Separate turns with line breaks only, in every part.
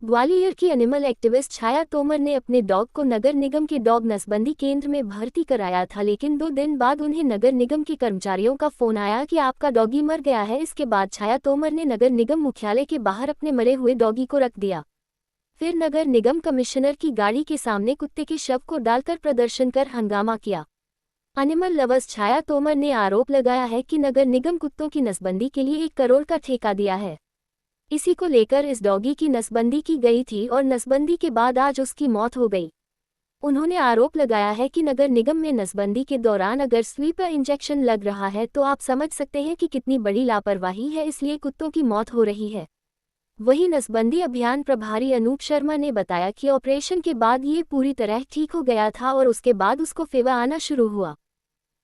ग्वालियर की animal activist छाया तोमर ने अपने डॉग को नगर निगम के डॉग नसबंदी केंद्र में भर्ती कराया था, लेकिन 2 दिन बाद उन्हें नगर निगम के कर्मचारियों का फोन आया कि आपका डॉगी मर गया है। इसके बाद छाया तोमर ने नगर निगम मुख्यालय के बाहर अपने मरे हुए डॉगी को रख दिया। फिर नगर निगम कमिश्नर की गाड़ी के सामने कुत्ते के शव को डालकर प्रदर्शन कर हंगामा किया। एनिमल लवर्स छाया तोमर ने आरोप लगाया है कि नगर निगम कुत्तों की नसबंदी के लिए 1 करोड़ का ठेका दिया है। इसी को लेकर इस डॉगी की नसबंदी की गई थी और नसबंदी के बाद आज उसकी मौत हो गई। उन्होंने आरोप लगाया है कि नगर निगम में नसबंदी के दौरान अगर स्वीपर इंजेक्शन लग रहा है तो आप समझ सकते हैं कि कितनी बड़ी लापरवाही है, इसलिए कुत्तों की मौत हो रही है। वहीं नसबंदी अभियान प्रभारी अनूप शर्मा ने बताया कि ऑपरेशन के बाद ये पूरी तरह ठीक हो गया था और उसके बाद उसको फीवर आना शुरू हुआ।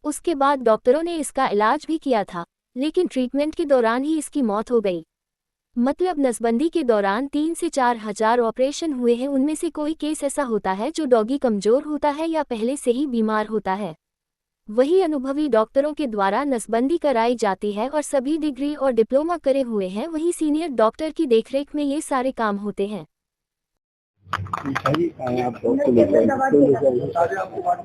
उसके बाद डॉक्टरों ने इसका इलाज भी किया था, लेकिन ट्रीटमेंट के दौरान ही इसकी मौत हो गई। मतलब नसबंदी के दौरान 3 से 4 हजार ऑपरेशन हुए हैं, उनमें से कोई केस ऐसा होता है जो डॉगी कमजोर होता है या पहले से ही बीमार होता है। वही अनुभवी डॉक्टरों के द्वारा नसबंदी कराई जाती है और सभी डिग्री और डिप्लोमा करे हुए हैं, वही सीनियर डॉक्टर की देखरेख में ये सारे काम होते हैं।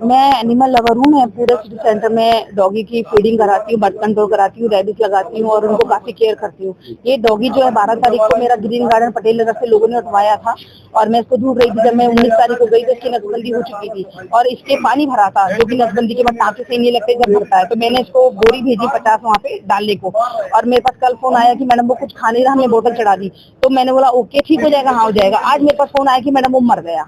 मैं एनिमल लवर हूँ। मैं पूरे सिटी सेंटर में डॉगी की फीडिंग कराती हूँ, बर्थ कंट्रोल कराती हूँ, रेबिस लगाती हूँ और उनको काफी केयर करती हूँ। ये डॉगी जो है 12 तारीख को मेरा ग्रीन गार्डन पटेल नगर से लोगों ने उठवाया था और मैं इसको ढूंढ रही थी। जब मैं 19 तारीख को गई तो इसकी नसबंदी हो चुकी थी और इसके पानी भरा था, जो कि नसबंदी के बाद टाँके से नहीं लगते जब भरता है। तो मैंने इसको बोरी भेजी 50 वहाँ पे डालने को और मेरे पास कल फोन आया कि मैडम वो कुछ खा नहीं रहा, हमने बोतल चढ़ा दी। तो मैंने बोला ओके ठीक हो जाएगा, हाँ हो जाएगा। आज मेरे पास फोन आया कि मैडम वो मर गया।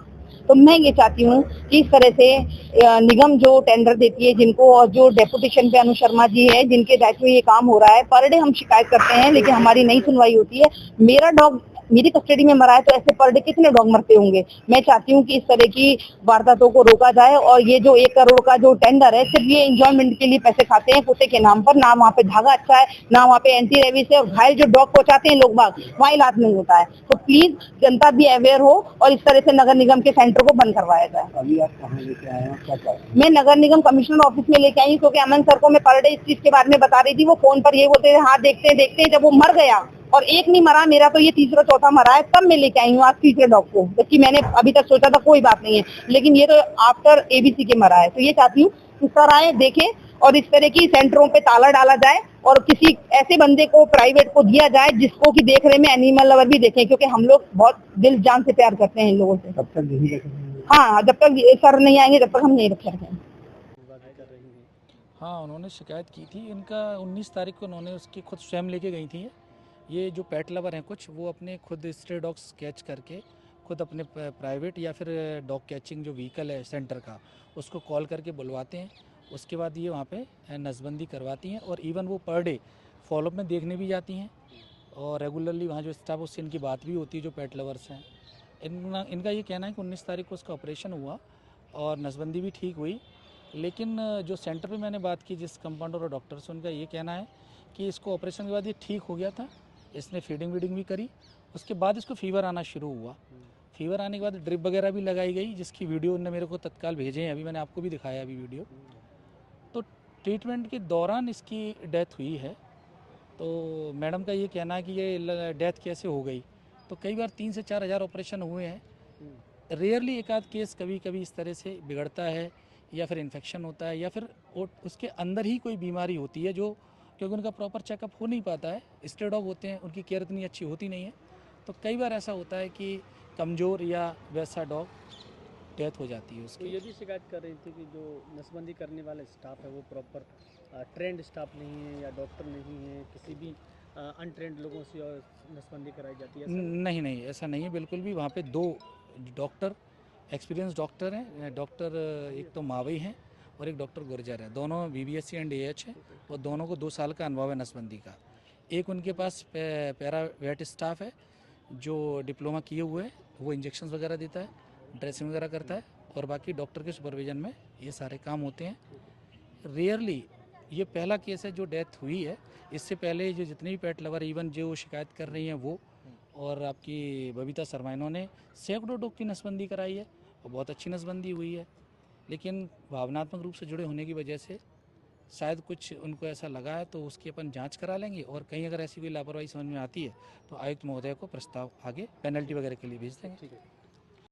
तो मैं ये चाहती हूँ कि इस तरह से निगम जो टेंडर देती है जिनको, और जो डेपुटेशन पे अनु शर्मा जी है जिनके दायित्व में ये काम हो रहा है, पर डे हम शिकायत करते हैं लेकिन हमारी नहीं सुनवाई होती है। मेरा डॉग मेरी कस्टडी में मरा है तो ऐसे पर डे कितने डॉग मरते होंगे। मैं चाहती हूँ कि इस तरह की वारदातों को रोका जाए और ये जो 1 करोड़ का जो टेंडर है सिर्फ ये एंजॉयमेंट के लिए पैसे खाते हैं कुत्ते के नाम पर। ना वहाँ पे धागा अच्छा है, ना वहाँ पे एंटी रेबीज है, और घायल जो डॉग पहुंचाते हैं लोग बाग, वहाँ इलाज नहीं होता है। तो प्लीज जनता भी अवेयर हो और इस तरह से नगर निगम के सेंटर को बंद करवाया जाए। अभी आप कहाँ लेके आए हैं, क्या चाहिए? मैं नगर निगम कमिश्नर ऑफिस में लेके आई हूँ क्योंकि अमन सर को मैं पर डे इस चीज के बारे में बता रही थी। वो फोन पर ये बोलते थे हाँ देखते हैं। जब वो मर गया और एक नहीं मरा, मेरा तो ये तीसरा चौथा मरा है, तब मैं लेके आई हूँ आज तीसरे डॉग को, जबकि मैंने अभी तक सोचा था कोई बात नहीं है, लेकिन ये तो आफ्टर एबीसी के मरा है। तो ये चाहती हूँ कि सर आए देखें और इस तरह की सेंटरों पे ताला डाला जाए और किसी ऐसे बंदे को प्राइवेट को दिया जाए जिसको कि देख रहे में एनिमल लवर भी देखें, क्योंकि हम लोग बहुत दिल जान से प्यार करते हैं इन लोगों से। तब तक यही रखेंगे। हाँ, जब तक सर नहीं आएंगे तब तक हम नहीं रखेंगे।
हाँ, उन्होंने शिकायत की थी। इनका 19 तारीख को उन्होंने उसकी खुद स्वयं लेके गई थी। ये जो पेट लवर हैं कुछ, वो अपने खुद स्ट्रे डॉग्स कैच करके खुद अपने प्राइवेट या फिर डॉग कैचिंग जो व्हीकल है सेंटर का, उसको कॉल करके बुलवाते हैं। उसके बाद ये वहाँ पे नसबंदी करवाती हैं और इवन वो पर डे फॉलोअप में देखने भी जाती हैं और रेगुलरली वहाँ जो स्टाफ उससे इनकी बात भी होती है जो पेट लवर्स हैं। इनका ये कहना है कि 19 तारीख को उसका ऑपरेशन हुआ और नसबंदी भी ठीक हुई। लेकिन जो सेंटर पे मैंने बात की जिस कंपाउंडर और डॉक्टर से, उनका ये कहना है कि इसको ऑपरेशन के बाद ये ठीक हो गया था, इसने फीडिंग वीडिंग भी करी, उसके बाद इसको फीवर आना शुरू हुआ। फीवर आने के बाद ड्रिप वगैरह भी लगाई गई, जिसकी वीडियो उन्होंने मेरे को तत्काल भेजे हैं। अभी मैंने आपको भी दिखाया अभी वीडियो। तो ट्रीटमेंट के दौरान इसकी डेथ हुई है। तो मैडम का ये कहना है कि ये डेथ कैसे हो गई। तो कई बार 3 से 4 हज़ार ऑपरेशन हुए हैं, रेयरली एक आध केस कभी कभी इस तरह से बिगड़ता है या फिर इन्फेक्शन होता है या फिर उसके अंदर ही कोई बीमारी होती है, जो क्योंकि उनका प्रॉपर चेकअप हो नहीं पाता है, स्ट्रे डॉग होते हैं, उनकी केयर इतनी अच्छी होती नहीं है। तो कई बार ऐसा होता है कि कमज़ोर या वैसा डॉग डेथ हो जाती है
तो
उसकी।
ये भी शिकायत कर रही थी कि जो नसबंदी करने वाला स्टाफ है वो प्रॉपर ट्रेंड स्टाफ नहीं है या डॉक्टर नहीं है, किसी भी अनट्रेंड लोगों से और नसबंदी कराई जाती है, ऐसा
नहीं नहीं, ऐसा नहीं है बिल्कुल भी। वहाँ पे 2 डॉक्टर एक्सपीरियंस डॉक्टर हैं। डॉक्टर एक तो मावई हैं और एक डॉक्टर गुर्जर है। दोनों BBSc एंड AH है और दोनों को 2 साल का अनुभव है नसबंदी का। एक उनके पास पैरा वेट स्टाफ है जो डिप्लोमा किए हुए है, वो इंजेक्शन वगैरह देता है, ड्रेसिंग वगैरह करता है और बाकी डॉक्टर के सुपरविजन में ये सारे काम होते हैं। रेयरली ये पहला केस है जो डेथ हुई है। इससे पहले जो जितने भी पेट लवर इवन जो शिकायत कर रही हैं वो और आपकी बबीता शर्मा, इन्होंने सैकड़ों डॉग की नसबंदी कराई है और बहुत अच्छी नसबंदी हुई है। लेकिन भावनात्मक रूप से जुड़े होने की वजह से शायद कुछ उनको ऐसा लगा है तो उसकी अपन जांच करा लेंगे, और कहीं अगर ऐसी कोई लापरवाही समझ में आती है तो आयुक्त महोदय को प्रस्ताव आगे पेनल्टी वगैरह के लिए भेज देंगे।
ठीक है।